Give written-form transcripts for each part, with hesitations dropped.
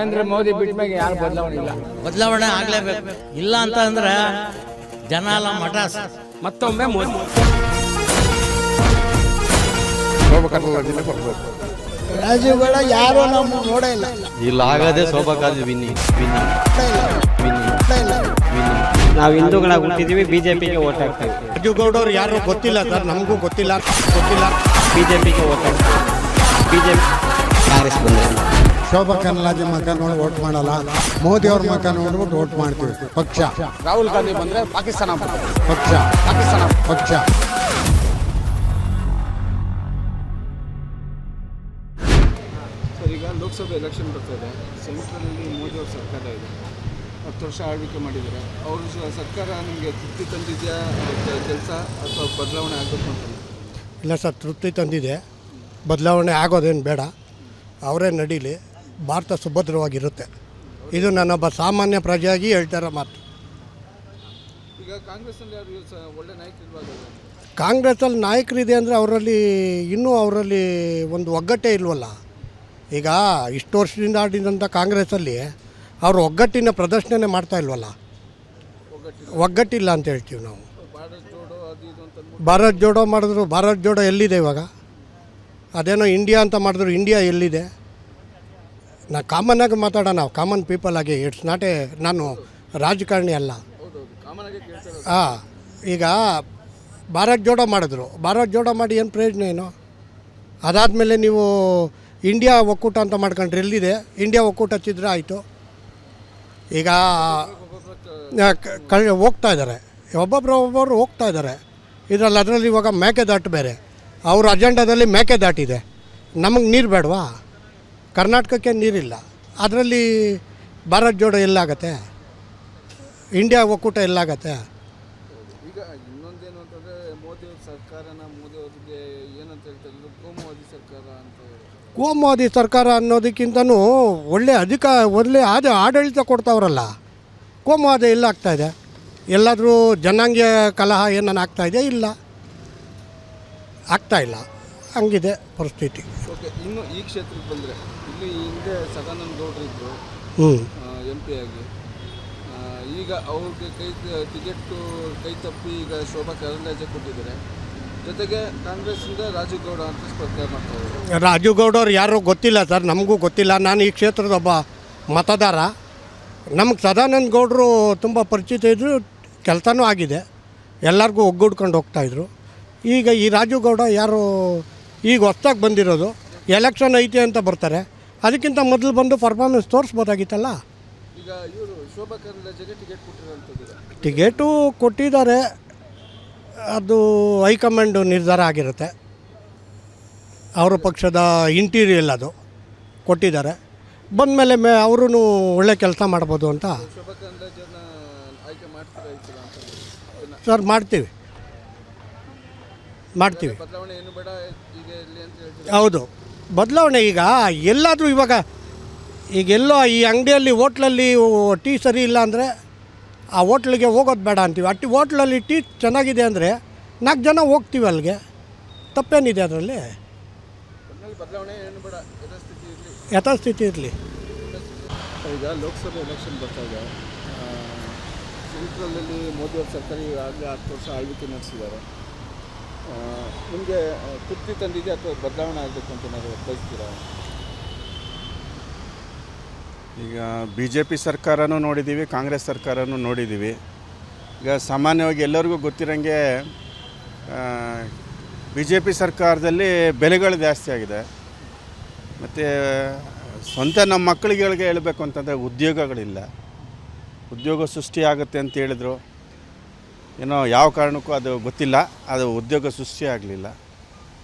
ನರೇಂದ್ರ ಮೋದಿ ಬಿಟ್ಟ ಮೇಲೆ ಯಾರು ಬದಲಾವಣೆ ಇಲ್ಲ. ಬದಲಾವಣೆ ಆಗ್ಲೇಬೇಕು. ಇಲ್ಲ ಅಂತ ಅಂದ್ರೆ ಜನ ಎಲ್ಲ ಮಠ ಮತ್ತೊಮ್ಮೆ ಮೋದಿ. ರಾಜೀವ್ಗಳ ಯಾರು ನಮ್ಮ ನೋಡೇ ಇಲ್ಲ. ಇಲ್ಲ ಆಗದೆ ಶೋಭಾಕಾರ್ಜಿ ವಿನ್ನಿ. ನಾವು ಹಿಂದೂಗಳಾಗಿ ಹುಟ್ಟಿದೀವಿ, ಬಿಜೆಪಿಗೆ ಓಟ್ ಹಾಕ್ತೀವಿ. ರಾಜೀವ್ಗೌಡವ್ರು ಯಾರು ಗೊತ್ತಿಲ್ಲ ಸರ್, ನಮಗೂ ಗೊತ್ತಿಲ್ಲ. ಬಿಜೆಪಿಗೆ ಓಟ್ ಹಾಕ್ತೀವಿ. ಬಿಜೆಪಿ ಕಾಂಗ್ರೆಸ್ ಬಂದರೆ ಶೋಭಾ ಕರಂದ್ಲಾಜೆ ಮಕ್ಕ ನೋಡಿ ವೋಟ್ ಮಾಡಲ್ಲ, ಮೋದಿ ಅವ್ರ ಮಕ್ಕ ನೋಡ್ಬಿಟ್ಟು ವೋಟ್ ಮಾಡ್ತೀವಿ. ಪಕ್ಷ ರಾಹುಲ್ ಗಾಂಧಿ ಬಂದ್ರೆ ಪಾಕಿಸ್ತಾನ ಪಕ್ಷ ಸರ್, ಈಗ ಲೋಕಸಭೆ ಎಲೆಕ್ಷನ್ ಬರ್ತಾ ಇದೆ. ಸೆಂಟ್ರಲಲ್ಲಿ ಮೋದಿ ಅವ್ರ ಸರ್ಕಾರ ಇದೆ, 10 ವರ್ಷ ಆಳ್ವಿಕೆ ಮಾಡಿದ್ದಾರೆ. ಅವ್ರ ಸರ್ಕಾರ ನಿಮಗೆ ತೃಪ್ತಿ ತಂದಿದೆಯಾ ಕೆಲಸ, ಅಥವಾ ಬದಲಾವಣೆ ಆಗಬೇಕು ಅಂತ? ಇಲ್ಲ ಸರ್, ತೃಪ್ತಿ ತಂದಿದೆ. ಬದಲಾವಣೆ ಆಗೋದೇನು ಬೇಡ, ಅವರೇ ನಡೀಲಿ. ಭಾರತ ಸುಭದ್ರವಾಗಿರುತ್ತೆ. ಇದು ನಾನೊಬ್ಬ ಸಾಮಾನ್ಯ ಪ್ರಜೆಯಾಗಿ ಹೇಳ್ತಾರ ಮಾತು. ಈಗ ಕಾಂಗ್ರೆಸ್ನಲ್ಲಿ ಯಾರು ಒಳ್ಳೆ ನಾಯಕರಿರುವಾಗ? ಕಾಂಗ್ರೆಸ್ಸಲ್ಲಿ ನಾಯಕರಿದೆ ಅಂದರೆ ಅವರಲ್ಲಿ ಒಂದು ಒಗ್ಗಟ್ಟೇ ಇಲ್ವಲ್ಲ. ಈಗ ಇಷ್ಟು ವರ್ಷದಿಂದ ಆಡಿದಂಥ ಕಾಂಗ್ರೆಸ್ಸಲ್ಲಿ ಅವರು ಒಗ್ಗಟ್ಟಿನ ಪ್ರದರ್ಶನ ಮಾಡ್ತಾ ಇಲ್ವಲ್ಲ. ಒಗ್ಗಟ್ಟಿಲ್ಲ ಅಂತ ಹೇಳ್ತೀವಿ ನಾವು. ಭಾರತ್ ಜೋಡೋ ಮಾಡಿದ್ರು, ಭಾರತ್ ಜೋಡೋ ಎಲ್ಲಿದೆ ಇವಾಗ? ಅದೇನೋ ಇಂಡಿಯಾ ಅಂತ ಮಾಡಿದ್ರು, ಇಂಡಿಯಾ ಎಲ್ಲಿದೆ? ಕಾಮನ್ನಾಗಿ ಮಾತಾಡೋಣ, ಕಾಮನ್ ಪೀಪಲ್ ಆಗಿ. ಇಟ್ಸ್ ನಾಟ್ ಎ, ನಾನು ರಾಜಕಾರಣಿ ಅಲ್ಲ. ಹಾಂ, ಈಗ ಭಾರತ್ ಜೋಡೋ ಮಾಡಿದ್ರು, ಭಾರತ್ ಜೋಡೋ ಮಾಡಿ ಏನು ಪ್ರಯೋಜನ ಏನು? ಅದಾದಮೇಲೆ ನೀವು ಇಂಡಿಯಾ ಒಕ್ಕೂಟ ಅಂತ ಮಾಡ್ಕೊಂಡ್ರೆ ಎಲ್ಲಿದೆ? ಇಂಡಿಯಾ ಒಕ್ಕೂಟ ಹಚ್ಚಿದ್ರೆ ಆಯಿತು. ಈಗ ಹೋಗ್ತಾ ಇದ್ದಾರೆ, ಒಬ್ಬೊಬ್ಬರು ಹೋಗ್ತಾ ಇದ್ದಾರೆ ಅದರಲ್ಲಿ. ಇವಾಗ ಮೇಕೆದಾಟು ಬೇರೆ, ಅವ್ರ ಅಜೆಂಡಾದಲ್ಲಿ ಮೇಕೆದಾಟಿದೆ. ನಮಗೆ ನೀರು ಬೇಡವಾ? ಕರ್ನಾಟಕಕ್ಕೆ ನೀರಿಲ್ಲ. ಅದರಲ್ಲಿ ಭಾರತ್ ಜೋಡೋ ಎಲ್ಲಾಗತ್ತೆ? ಇಂಡಿಯಾ ಒಕ್ಕೂಟ ಎಲ್ಲಾಗತ್ತೆ? ಈಗ ಇನ್ನೊಂದೇನು ಅಂತಂದರೆ, ಮೋದಿ ಅವ್ರ ಸರ್ಕಾರನ, ಮೋದಿ ಅವ್ರಿಗೆ ಏನಂತ ಹೇಳ್ತಾರೆ, ಕೋಮುವಾದಿ ಸರ್ಕಾರ ಅಂತ. ಕೋಮುವಾದಿ ಸರ್ಕಾರ ಅನ್ನೋದಕ್ಕಿಂತನೂ ಒಳ್ಳೆ ಆಡಳಿತ ಕೊಡ್ತಾವ್ರಲ್ಲ. ಕೋಮುವಾದ ಎಲ್ಲ ಆಗ್ತಾಯಿದೆ? ಎಲ್ಲಾದರೂ ಜನಾಂಗೀಯ ಕಲಹ ಏನನ್ನ ಆಗ್ತಾಯಿದೆ? ಇಲ್ಲ, ಆಗ್ತಾಯಿಲ್ಲ. ಹಂಗಿದೆ ಪರಿಸ್ಥಿತಿ. ಓಕೆ, ಇನ್ನು ಈ ಕ್ಷೇತ್ರಕ್ಕೆ ಬಂದರೆ, ಇಲ್ಲಿ ಹಿಂದೆ ಸದಾನಂದ ಗೌಡರು ಇದ್ದರು MP ಆಗಿ. ಈಗ ಅವ್ರಿಗೆ ಟಿಕೆಟ್ಟು ಕೈ ತಪ್ಪಿ ಈಗ ಶೋಭಾ ಕರಂದ್ಲಾಜೆ ಕೊಟ್ಟಿದ್ದಾರೆ. ಜೊತೆಗೆ ಕಾಂಗ್ರೆಸ್ಸಿಂದ ರಾಜೀವ್ ಗೌಡ ಅಂತ ಸ್ಪರ್ಧೆ ಮಾಡ್ತಾರೆ. ರಾಜೀವ್ ಗೌಡವ್ರು ಯಾರೂ ಗೊತ್ತಿಲ್ಲ ಸರ್, ನಮಗೂ ಗೊತ್ತಿಲ್ಲ. ನಾನು ಈ ಕ್ಷೇತ್ರದ ಒಬ್ಬ ಮತದಾರ. ನಮಗೆ ಸದಾನಂದ ಗೌಡರು ತುಂಬ ಪರಿಚಿತ ಇದ್ದರು, ಕೆಲಸನೂ ಆಗಿದೆ, ಎಲ್ಲರಿಗೂ ಒಗ್ಗೂಡ್ಕೊಂಡು ಹೋಗ್ತಾಯಿದ್ರು. ಈಗ ಈ ರಾಜೀವ್ ಗೌಡ ಯಾರು ಈಗ ಹೊಸ್ದಾಗಿ ಬಂದಿರೋದು, ಎಲೆಕ್ಷನ್ ಐತೆ ಅಂತ ಬರ್ತಾರೆ. ಅದಕ್ಕಿಂತ ಮೊದಲು ಬಂದು ಪರ್ಫಾರ್ಮೆನ್ಸ್ ತೋರಿಸ್ಬೋದಾಗಿತ್ತಲ್ಲ. ಈಗ ಇವರು ಶೋಭಾ ಕರಂದ್ಲಾಜೆಗೆ ಟಿಕೆಟ್ ಕೊಟ್ಟಿರೋಂಥದ್ದು. ಟಿಕೆಟು ಕೊಟ್ಟಿದ್ದಾರೆ, ಅದು ಹೈಕಮಾಂಡ್ ನಿರ್ಧಾರ ಆಗಿರುತ್ತೆ. ಅವರ ಪಕ್ಷದ ಇಂಟೀರಿಯಲ್ ಅದು ಕೊಟ್ಟಿದ್ದಾರೆ. ಬಂದಮೇಲೆ ಅವರೂ ಒಳ್ಳೆ ಕೆಲಸ ಮಾಡ್ಬೋದು ಅಂತ. ಶೋಭಾ ಕರಂದ್ಲಾಜೆನ ಆಯ್ಕೆ ಮಾಡ್ತೀರಾ ಅಂತ? ಸರ್, ಮಾಡ್ತೀವಿ. ಬದಲಾವಣೆ ಏನು ಬೇಡ ಈಗ ಇರಲಿ ಅಂತ ಹೇಳ್ತೀವಿ. ಹೌದು, ಬದಲಾವಣೆ ಈಗ ಎಲ್ಲಾದರೂ ಈಗೆಲ್ಲೋ ಈ ಅಂಗಡಿಯಲ್ಲಿ ಹೋಟ್ಲಲ್ಲಿ ಟೀ ಸರಿ ಇಲ್ಲ ಅಂದರೆ ಆ ಹೋಟ್ಲಿಗೆ ಹೋಗೋದು ಬೇಡ ಅಂತೀವಿ. ಹೋಟ್ಲಲ್ಲಿ ಟೀ ಚೆನ್ನಾಗಿದೆ ಅಂದರೆ 4 ಜನ ಹೋಗ್ತೀವಿ ಅಲ್ಲಿಗೆ. ತಪ್ಪೇನಿದೆ ಅದರಲ್ಲಿ? ಬದಲಾವಣೆ ಏನು ಬೇಡ, ಯಥಾಸ್ಥಿತಿ ಇರಲಿ. ಈಗ ಲೋಕಸಭೆ ಎಲೆಕ್ಷನ್ ಬರ್ತಾ ಇದೆ. ಸೆಂಟ್ರಲಲ್ಲಿ ಮೋದಿ ಅವ್ರ ಸರ್ಕಾರ ಈಗಾಗಲೇ 10 ವರ್ಷ ಆಳ್ವಿಕೆ ನಡೆಸಿದ್ದಾರೆ. ನಿಮಗೆ ತೃಪ್ತಿ ತಂದಿದೆ, ಅಥವಾ ಬದಲಾವಣೆ ಆಗಬೇಕು ಅಂತ ನಾವು ಬಯಸ್ತೀರಾ? ಈಗ BJP ಸರ್ಕಾರನೂ ನೋಡಿದ್ದೀವಿ, ಕಾಂಗ್ರೆಸ್ ಸರ್ಕಾರನೂ ನೋಡಿದ್ದೀವಿ. ಈಗ ಸಾಮಾನ್ಯವಾಗಿ ಎಲ್ಲರಿಗೂ ಗೊತ್ತಿರೋಂಗೆ BJP ಸರ್ಕಾರದಲ್ಲಿ ಬೆಲೆಗಳು ಜಾಸ್ತಿ ಆಗಿದೆ. ಮತ್ತು ಸ್ವಂತ ನಮ್ಮ ಮಕ್ಕಳಿಗೆ ಹೇಳಬೇಕು ಅಂತಂದರೆ ಉದ್ಯೋಗಗಳಿಲ್ಲ. ಉದ್ಯೋಗ ಸೃಷ್ಟಿಯಾಗುತ್ತೆ ಅಂತ ಹೇಳಿದ್ರು, ಏನೋ ಯಾವ ಕಾರಣಕ್ಕೂ ಅದು ಗೊತ್ತಿಲ್ಲ, ಅದು ಉದ್ಯೋಗ ಸೃಷ್ಟಿ ಆಗಲಿಲ್ಲ.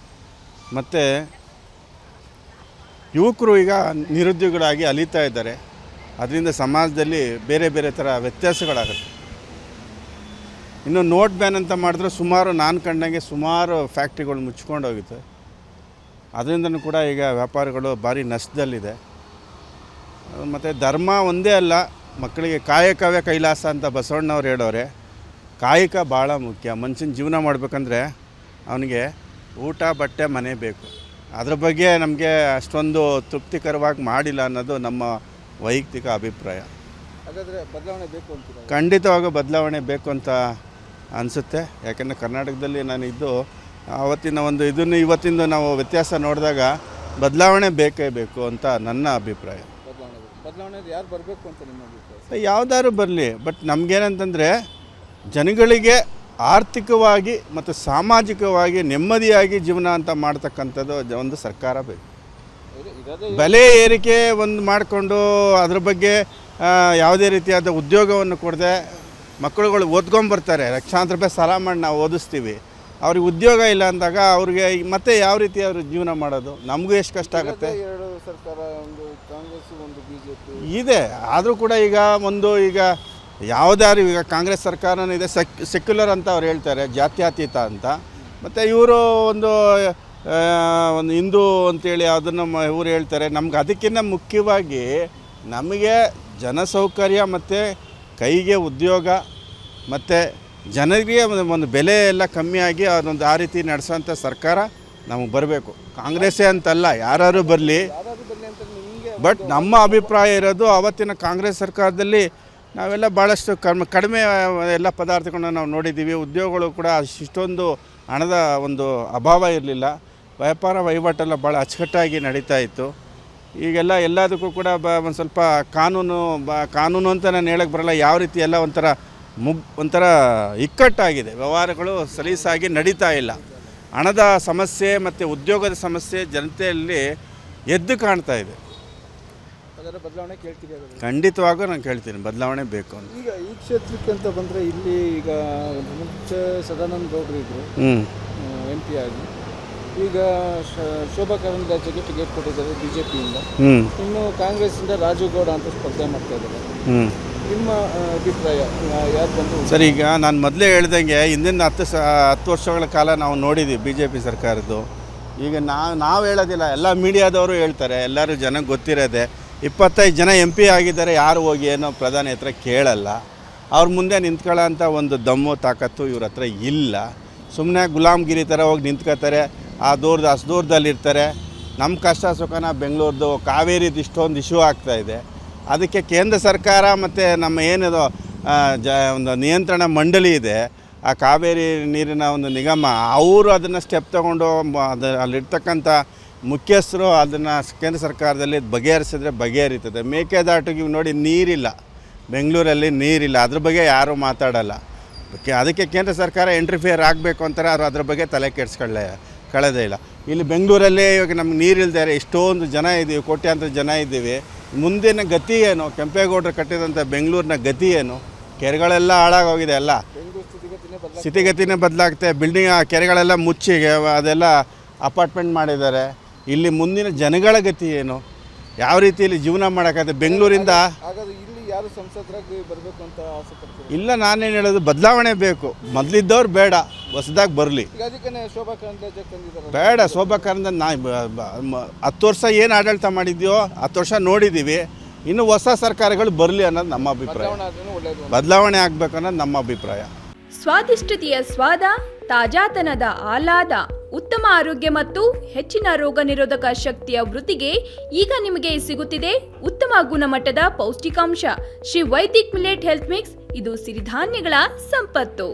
ಮತ್ತು ಯುವಕರು ಈಗ ನಿರುದ್ಯೋಗಿಗಳಾಗಿ ಅಲಿತಾ ಇದ್ದಾರೆ. ಅದರಿಂದ ಸಮಾಜದಲ್ಲಿ ಬೇರೆ ಬೇರೆ ಥರ ವ್ಯತ್ಯಾಸಗಳಾಗುತ್ತೆ. ಇನ್ನು ನೋಟ್ ಬ್ಯಾನ್ ಅಂತ ಮಾಡಿದ್ರೆ ನಾನು ಕಂಡಂಗೆ ಸುಮಾರು ಫ್ಯಾಕ್ಟ್ರಿಗಳು ಮುಚ್ಕೊಂಡು ಹೋಗಿತ್ತು. ಅದರಿಂದನೂ ಕೂಡ ಈಗ ವ್ಯಾಪಾರಿಗಳು ಭಾರಿ ನಷ್ಟದಲ್ಲಿದೆ. ಮತ್ತು ಧರ್ಮ ಒಂದೇ ಅಲ್ಲ, ಮಕ್ಕಳಿಗೆ ಕಾಯಕವೇ ಕೈಲಾಸ ಅಂತ ಬಸವಣ್ಣವ್ರು ಹೇಳೋರೆ. ಕಾಯಕ ಭಾಳ ಮುಖ್ಯ. ಮನುಷ್ಯನ ಜೀವನ ಮಾಡಬೇಕಂದ್ರೆ ಅವನಿಗೆ ಊಟ, ಬಟ್ಟೆ, ಮನೆ ಬೇಕು. ಅದ್ರ ಬಗ್ಗೆ ನಮಗೆ ಅಷ್ಟೊಂದು ತೃಪ್ತಿಕರವಾಗಿ ಮಾಡಿಲ್ಲ ಅನ್ನೋದು ನಮ್ಮ ವೈಯಕ್ತಿಕ ಅಭಿಪ್ರಾಯ. ಹಾಗಾದರೆ ಬದಲಾವಣೆ ಬೇಕು ಅಂತೀರಾ? ಖಂಡಿತವಾಗೂ ಬದಲಾವಣೆ ಬೇಕು ಅಂತ ಅನಿಸುತ್ತೆ. ಯಾಕೆಂದರೆ ಕರ್ನಾಟಕದಲ್ಲಿ ನಾನು ಇದ್ದು ಆವತ್ತಿನ ಒಂದು ಇದನ್ನು ಇವತ್ತಿಂದ ನಾವು ವ್ಯತ್ಯಾಸ ನೋಡಿದಾಗ ಬದಲಾವಣೆ ಬೇಕೇ ಬೇಕು ಅಂತ ನನ್ನ ಅಭಿಪ್ರಾಯ. ಬದಲಾವಣೆ ಯಾರು ಬರಬೇಕು ಅಂತ ನಿಮ್ಮ ಅಭಿಪ್ರಾಯ? ಯಾವುದಾದ್ರು ಬರಲಿ, ಬಟ್ ನಮಗೇನಂತಂದರೆ ಜನಗಳಿಗೆ ಆರ್ಥಿಕವಾಗಿ ಮತ್ತು ಸಾಮಾಜಿಕವಾಗಿ ನೆಮ್ಮದಿಯಾಗಿ ಜೀವನ ಅಂತ ಮಾಡ್ತಕ್ಕಂಥದ್ದು ಒಂದು ಸರ್ಕಾರ ಬೇಕು. ಬೆಲೆ ಏರಿಕೆ ಒಂದು ಮಾಡಿಕೊಂಡು ಅದ್ರ ಬಗ್ಗೆ ಯಾವುದೇ ರೀತಿಯಾದ ಉದ್ಯೋಗವನ್ನು ಕೊಡದೆ ಮಕ್ಕಳುಗಳು ಓದ್ಕೊಂಬರ್ತಾರೆ, ಲಕ್ಷಾಂತರ ರೂಪಾಯಿ ಸಾಲ ಮಾಡಿ ನಾವು ಓದಿಸ್ತೀವಿ, ಅವ್ರಿಗೆ ಉದ್ಯೋಗ ಇಲ್ಲ ಅಂದಾಗ ಅವ್ರಿಗೆ ಮತ್ತೆ ಯಾವ ರೀತಿ ಅವರು ಜೀವನ ಮಾಡೋದು? ನಮಗೂ ಎಷ್ಟು ಕಷ್ಟ ಆಗುತ್ತೆ. ಎರಡು ಸರ್ಕಾರ, ಒಂದು ಕಾಂಗ್ರೆಸ್, ಒಂದು BJP ಇದೆ. ಆದರೂ ಕೂಡ ಈಗ ಯಾವುದಾದ್ರು ಈಗ ಕಾಂಗ್ರೆಸ್ ಸರ್ಕಾರನೂ ಇದೆ, ಸೆಕ್ಯುಲರ್ ಅಂತ ಅವ್ರು ಹೇಳ್ತಾರೆ, ಜಾತ್ಯತೀತ ಅಂತ. ಮತ್ತು ಇವರು ಒಂದು ಹಿಂದೂ ಅಂತೇಳಿ ಅದನ್ನು ಇವರು ಹೇಳ್ತಾರೆ. ನಮ್ಗೆ ಅದಕ್ಕಿಂತ ಮುಖ್ಯವಾಗಿ ನಮಗೆ ಜನಸೌಕರ್ಯ ಮತ್ತು ಕೈಗೆ ಉದ್ಯೋಗ ಮತ್ತು ಜನರಿಗೆ ಒಂದು ಬೆಲೆ ಎಲ್ಲ ಕಮ್ಮಿಯಾಗಿ ಅದೊಂದು ಆ ರೀತಿ ನಡೆಸೋಂಥ ಸರ್ಕಾರ ನಮಗೆ ಬರಬೇಕು. ಕಾಂಗ್ರೆಸ್ಸೇ ಅಂತಲ್ಲ, ಯಾರು ಬರಲಿ. ಬಟ್ ನಮ್ಮ ಅಭಿಪ್ರಾಯ ಇರೋದು ಆವತ್ತಿನ ಕಾಂಗ್ರೆಸ್ ಸರ್ಕಾರದಲ್ಲಿ ನಾವೆಲ್ಲ ಭಾಳಷ್ಟು ಕಡಿಮೆ ಎಲ್ಲ ಪದಾರ್ಥಗಳನ್ನ ನಾವು ನೋಡಿದ್ದೀವಿ. ಉದ್ಯೋಗಗಳು ಕೂಡ ಇಷ್ಟೊಂದು ಹಣದ ಒಂದು ಅಭಾವ ಇರಲಿಲ್ಲ. ವ್ಯಾಪಾರ ವಹಿವಾಟೆಲ್ಲ ಭಾಳ ಅಚ್ಚುಕಟ್ಟಾಗಿ ನಡೀತಾ ಇತ್ತು. ಈಗೆಲ್ಲ ಎಲ್ಲದಕ್ಕೂ ಕೂಡ ಒಂದು ಸ್ವಲ್ಪ ಕಾನೂನು ಅಂತ ನಾನು ಹೇಳಕ್ಕೆ ಬರಲ್ಲ, ಯಾವ ರೀತಿ ಎಲ್ಲ ಒಂಥರ ಇಕ್ಕಟ್ಟಾಗಿದೆ. ವ್ಯವಹಾರಗಳು ಸಲೀಸಾಗಿ ನಡೀತಾ ಇಲ್ಲ. ಹಣದ ಸಮಸ್ಯೆ ಮತ್ತು ಉದ್ಯೋಗದ ಸಮಸ್ಯೆ ಜನತೆಯಲ್ಲಿ ಎದ್ದು ಕಾಣ್ತಾ ಇದೆ. ಬದಲಾವಣೆ ಕೇಳ್ತೀವಿ? ಖಂಡಿತವಾಗೂ ನಾನು ಕೇಳ್ತೀನಿ, ಬದಲಾವಣೆ ಬೇಕು ಅಂತ. ಈಗ ಈ ಕ್ಷೇತ್ರಕ್ಕೆ ಅಂತ ಬಂದರೆ ಇಲ್ಲಿ ಈಗ ಮುಂಚೆ ಸದಾನಂದ ಗೌಡರು ಇದ್ದರು MP ಆಗಿ. ಈಗ ಶೋಭಾ ಕರಂದ್ಲಾಜೆಗೆ ಟಿಕೆಟ್ ಕೊಟ್ಟಿದ್ದಾರೆ BJPಯಿಂದ. ಇನ್ನು ಕಾಂಗ್ರೆಸ್ಸಿಂದ ರಾಜು ಗೌಡ ಅಂತ ಸ್ಪರ್ಧೆ ಮಾಡ್ತಾ ಇದ್ದಾರೆ. ನಿಮ್ಮ ಅಭಿಪ್ರಾಯ ಯಾರು ಬಂದು? ಸರ್, ಈಗ ನಾನು ಮೊದಲೇ ಹೇಳ್ದಂಗೆ ಹಿಂದಿನ 10 ವರ್ಷಗಳ ಕಾಲ ನಾವು ನೋಡಿದ್ದೀವಿ BJP ಸರ್ಕಾರದ್ದು. ಈಗ ನಾವು ಹೇಳೋದಿಲ್ಲ, ಎಲ್ಲ ಮೀಡಿಯಾದವರು ಹೇಳ್ತಾರೆ, ಎಲ್ಲರೂ ಜನಕ್ಕೆ ಗೊತ್ತಿರೋದೆ. 25 ಜನ MP ಆಗಿದ್ದಾರೆ, ಯಾರು ಹೋಗಿ ಏನೋ ಪ್ರಧಾನಿ ಹತ್ರ ಕೇಳಲ್ಲ. ಅವ್ರ ಮುಂದೆ ನಿಂತ್ಕೊಳ್ಳೋ ಅಂಥ ಒಂದು ದಮ್ಮು ತಾಕತ್ತು ಇವ್ರ ಹತ್ರ ಇಲ್ಲ. ಸುಮ್ಮನೆ ಗುಲಾಮ್ಗಿರಿ ಥರ ಹೋಗಿ ನಿಂತ್ಕೋತಾರೆ, ಅಷ್ಟು ದೂರದಲ್ಲಿರ್ತಾರೆ. ನಮ್ಮ ಕಷ್ಟ ಸುಖನ ಬೆಂಗಳೂರ್ದು ಕಾವೇರಿದು ಇಷ್ಟೊಂದು ಇಶ್ಯೂ ಆಗ್ತಾಯಿದೆ. ಅದಕ್ಕೆ ಕೇಂದ್ರ ಸರ್ಕಾರ ಮತ್ತು ನಮ್ಮ ಏನಿದು ಒಂದು ನಿಯಂತ್ರಣ ಮಂಡಳಿ ಇದೆ, ಆ ಕಾವೇರಿ ನೀರಿನ ಒಂದು ನಿಗಮ, ಅವರು ಅದನ್ನು ಸ್ಟೆಪ್ ತೊಗೊಂಡು ಅಲ್ಲಿರ್ತಕ್ಕಂಥ ಮುಖ್ಯಸ್ಥರು ಅದನ್ನು ಕೇಂದ್ರ ಸರ್ಕಾರದಲ್ಲಿ ಬಗೆಹರಿಸಿದ್ರೆ ಬಗೆಹರಿತದೆ. ಮೇಕೆದಾಟಿಗೆ ನೋಡಿ ನೀರಿಲ್ಲ, ಬೆಂಗಳೂರಲ್ಲಿ ನೀರಿಲ್ಲ, ಅದ್ರ ಬಗ್ಗೆ ಯಾರೂ ಮಾತಾಡಲ್ಲ. ಅದಕ್ಕೆ ಕೇಂದ್ರ ಸರ್ಕಾರ ಇಂಟರ್ಫಿಯರ್ ಆಗಬೇಕು ಅಂತಾರೆ, ಅವರು ಅದ್ರ ಬಗ್ಗೆ ತಲೆ ಕಳೆದೇ ಇಲ್ಲ. ಇಲ್ಲಿ ಬೆಂಗಳೂರಲ್ಲಿ ಇವಾಗ ನಮ್ಗೆ ನೀರಿಲ್ದಾರೆ, ಇಷ್ಟೊಂದು ಜನ ಇದ್ದೀವಿ, ಕೋಟ್ಯಾಂತರ ಜನ ಇದ್ದೀವಿ. ಮುಂದಿನ ಗತಿ ಏನು? ಕೆಂಪೇಗೌಡರು ಕಟ್ಟಿದಂಥ ಬೆಂಗಳೂರಿನ ಗತಿ ಏನು? ಕೆರೆಗಳೆಲ್ಲ ಹಾಳಾಗೋಗಿದೆ, ಎಲ್ಲ ಸ್ಥಿತಿಗತಿನೇ ಬದಲಾಗುತ್ತೆ. ಬಿಲ್ಡಿಂಗ್ ಕೆರೆಗಳೆಲ್ಲ ಮುಚ್ಚಿ ಅದೆಲ್ಲ ಅಪಾರ್ಟ್ಮೆಂಟ್ ಮಾಡಿದ್ದಾರೆ. ಇಲ್ಲಿ ಮುಂದಿನ ಜನಗಳ ಗತಿ ಏನು? ಯಾವ ರೀತಿಯಲ್ಲಿ ಜೀವನ ಮಾಡೋಕ್ಕಾಗುತ್ತೆ? ಬೆಂಗಳೂರಿಂದ ಯಾರು ಸಂಸದರಾಗಿ ಬರಬೇಕು ಅಂತ ಆಸೆ ಪಡ್ತಾರೆ? ಇಲ್ಲ, ನಾನೇನು ಹೇಳೋದು, ಬದಲಾವಣೆ ಬೇಕು. ಮೊದಲಿದ್ದವ್ರು ಬೇಡ, ಹೊಸದಾಗಿ ಬರಲಿ. ಶೋಭಾ ಕರಂದ್ಲಾಜೆ ತಂದಿದ್ದಾರೆ. ಬೇಡ, ಶೋಭಾ ಕರಂದ್ಲಾಜೆ 10 ವರ್ಷ ಏನು ಆಡಳಿತ ಮಾಡಿದ್ಯೋ 10 ವರ್ಷ ನೋಡಿದ್ದೀವಿ. ಇನ್ನು ಹೊಸ ಸರ್ಕಾರಗಳು ಬರಲಿ ಅನ್ನೋದು ನಮ್ಮ ಅಭಿಪ್ರಾಯ. ಬದಲಾವಣೆ ಆಗಬೇಕು ಅನ್ನೋದು ನಮ್ಮ ಅಭಿಪ್ರಾಯ. ಸ್ವಾದಿಷ್ಟತೆಯ ಸ್ವಾದ, ತಾಜಾತನದ ಆಹ್ಲಾದ, ಉತ್ತಮ ಆರೋಗ್ಯ ಮತ್ತು ಹೆಚ್ಚಿನ ರೋಗ ನಿರೋಧಕ ಶಕ್ತಿಯ ವೃದ್ಧಿಗೆ ಈಗ ನಿಮಗೆ ಸಿಗುತ್ತಿದೆ ಉತ್ತಮ ಗುಣಮಟ್ಟದ ಪೌಷ್ಟಿಕಾಂಶ Shri Vaidik millet health mix. ಇದು ಸಿರಿಧಾನ್ಯಗಳ ಸಂಪತ್ತು.